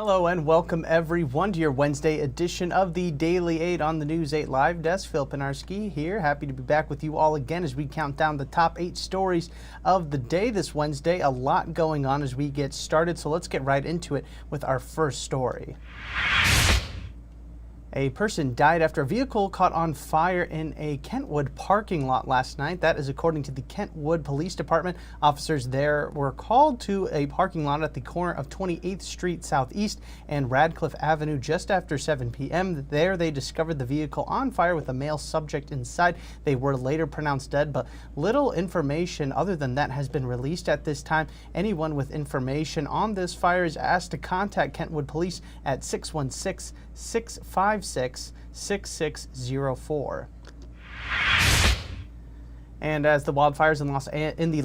Hello and welcome everyone to your Wednesday edition of the Daily 8 on the News 8 Live Desk. Phil Pinarski here. Happy to be back with you all again as we count down the top 8 stories of the day this Wednesday. A lot going on as we get started, so let's get right into it with our first story. A person died after a vehicle caught on fire in a Kentwood parking lot last night. That is according to the Kentwood Police Department. Officers there were called to a parking lot at the corner of 28th Street Southeast and Radcliffe Avenue just after 7 p.m. There they discovered the vehicle on fire with a male subject inside. They were later pronounced dead, but little information other than that has been released at this time. Anyone with information on this fire is asked to contact Kentwood Police at 616-656-6604. And as the wildfires in the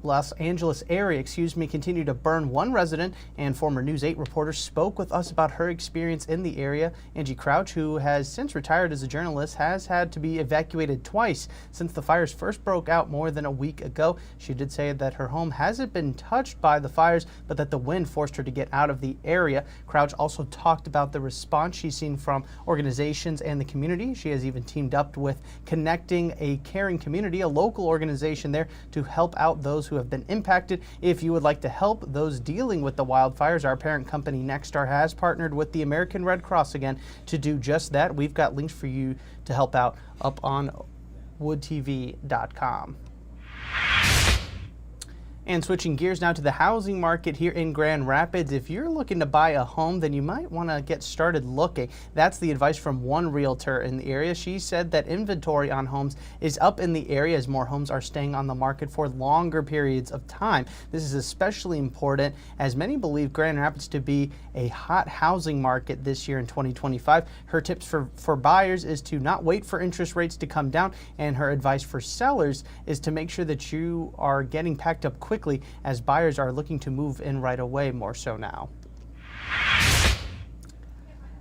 Los Angeles area, continue to burn, one resident and former News 8 reporter spoke with us about her experience in the area. Angie Crouch, who has since retired as a journalist, has had to be evacuated twice since the fires first broke out more than a week ago. She did say that her home hasn't been touched by the fires, but that the wind forced her to get out of the area. Crouch also talked about the response she's seen from organizations and the community. She has even teamed up with Connecting a Caring Community, a local organization there, to help out those who have been impacted. If you would like to help those dealing with the wildfires, our parent company Nexstar has partnered with the American Red Cross again to do just that. We've got links for you to help out up on woodtv.com. And switching gears now to the housing market here in Grand Rapids. If you're looking to buy a home, then you might want to get started looking. That's the advice from one realtor in the area. She said that inventory on homes is up in the area as more homes are staying on the market for longer periods of time. This is especially important as many believe Grand Rapids to be a hot housing market this year in 2025. Her tips for buyers is to not wait for interest rates to come down, and her advice for sellers is to make sure that you are getting packed up quickly as buyers are looking to move in right away, more so now.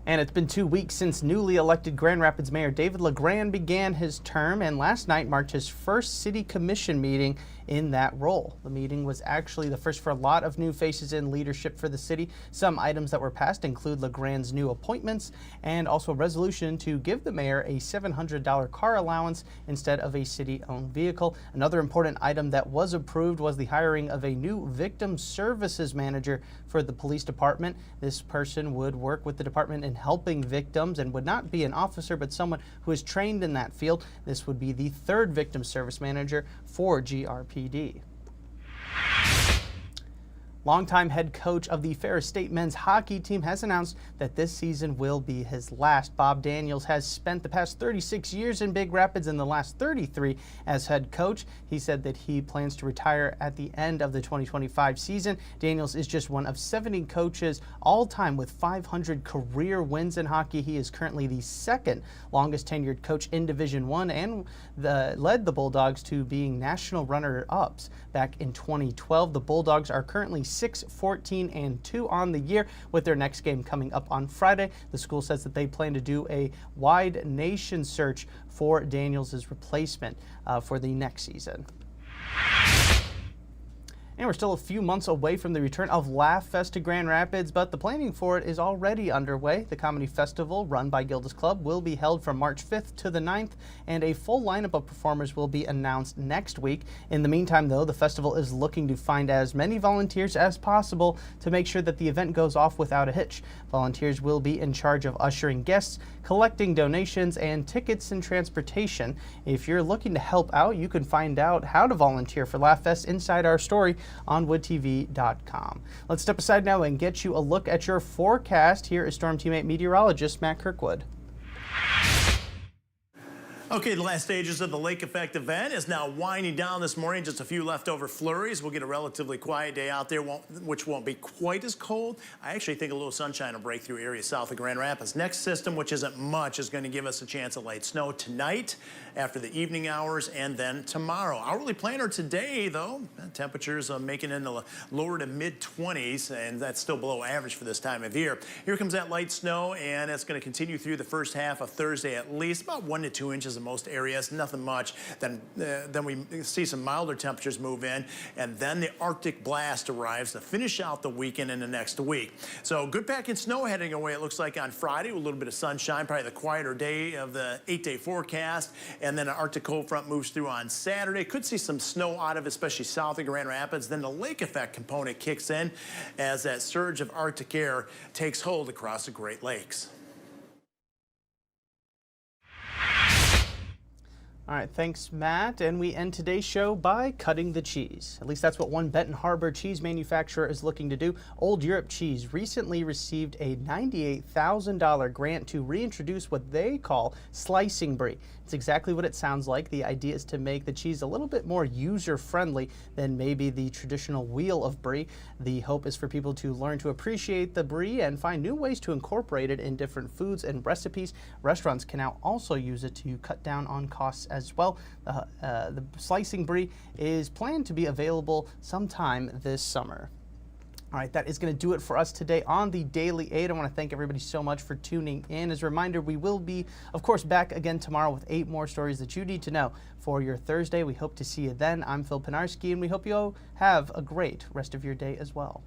And it's been 2 weeks since newly elected Grand Rapids Mayor David LaGrand began his term, and last night marked his first city commission meeting in that role. The meeting was actually the first for a lot of new faces in leadership for the city. Some items that were passed include LaGrand's new appointments and also a resolution to give the mayor a $700 car allowance instead of a city-owned vehicle. Another important item that was approved was the hiring of a new victim services manager for the police department. This person would work with the department in helping victims and would not be an officer, but someone who is trained in that field. This would be the third victim service manager for GRPD. Longtime head coach of the Ferris State men's hockey team has announced that this season will be his last. Bob Daniels has spent the past 36 years in Big Rapids and the last 33 as head coach. He said that he plans to retire at the end of the 2025 season. Daniels is just one of 70 coaches all time with 500 career wins in hockey. He is currently the second longest tenured coach in Division I and led the Bulldogs to being national runner-ups back in 2012. The Bulldogs are currently 6-14-2 on the year, with their next game coming up on Friday. The school says that they plan to do a wide nation search for Daniels' replacement for the next season. And we're still a few months away from the return of Laugh Fest to Grand Rapids, but the planning for it is already underway. The comedy festival, run by Gilda's Club, will be held from March 5th to the 9th, and a full lineup of performers will be announced next week. In the meantime, though, the festival is looking to find as many volunteers as possible to make sure that the event goes off without a hitch. Volunteers will be in charge of ushering guests, collecting donations, and tickets and transportation. If you're looking to help out, you can find out how to volunteer for Laugh Fest inside our story on woodtv.com. Let's step aside now and get you a look at your forecast. Here is Storm Team 8 meteorologist Matt Kirkwood. Okay, the last stages of the lake effect event is now winding down this morning. Just a few leftover flurries. We'll get a relatively quiet day out there, which won't be quite as cold. I actually think a little sunshine will break through areas south of Grand Rapids. Next system, which isn't much, is going to give us a chance of light snow tonight after the evening hours and then tomorrow. Hourly planner today, though, temperatures making in the lower to mid-20s, and that's still below average for this time of year. Here comes that light snow, and it's going to continue through the first half of Thursday at least, about 1 to 2 inches in most areas, nothing much. Then we see some milder temperatures move in, and then the Arctic blast arrives to finish out the weekend in the next week. So good pack and snow heading away, it looks like, on Friday, with a little bit of sunshine, probably the quieter day of the 8-day forecast. And then an Arctic cold front moves through on Saturday. Could see some snow out of, especially south of Grand Rapids. Then the lake effect component kicks in as that surge of Arctic air takes hold across the Great Lakes. All right, thanks, Matt. And we end today's show by cutting the cheese. At least that's what one Benton Harbor cheese manufacturer is looking to do. Old Europe Cheese recently received a $98,000 grant to reintroduce what they call slicing brie. It's exactly what it sounds like. The idea is to make the cheese a little bit more user-friendly than maybe the traditional wheel of brie. The hope is for people to learn to appreciate the brie and find new ways to incorporate it in different foods and recipes. Restaurants can now also use it to cut down on costs as well. The slicing brie is planned to be available sometime this summer. All right, that is going to do it for us today on the Daily 8. I want to thank everybody so much for tuning in. As a reminder, we will be, of course, back again tomorrow with 8 more stories that you need to know for your Thursday. We hope to see you then. I'm Phil Pinarski, and we hope you all have a great rest of your day as well.